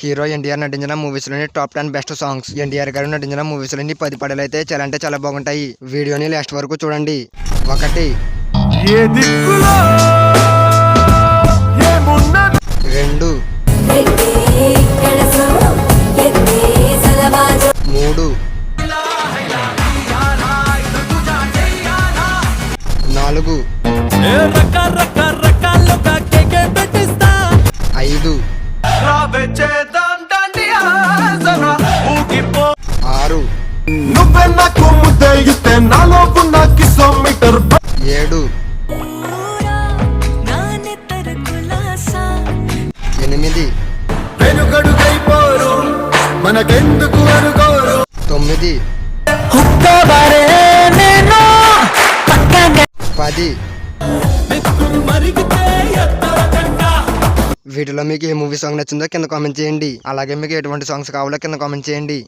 Hero NTR నటించిన movies లోని top 10 best songs. NTR గారు నటించిన మూవీస్ లోని 10 పాటలు అయితే చాలా అంటే చాలా బాగుంటాయి. వీడియోని లాస్ట్ వరకు చూడండి. 1 2 3 4 5 6 7 8 మనకెందుకు అనుకోరు 9 10. వీటిలో మీకు ఏ మూవీ సాంగ్ నచ్చిందో కింద కామెంట్ చేయండి. అలాగే మీకు ఎటువంటి సాంగ్స్ కావాలో కింద కామెంట్ చేయండి.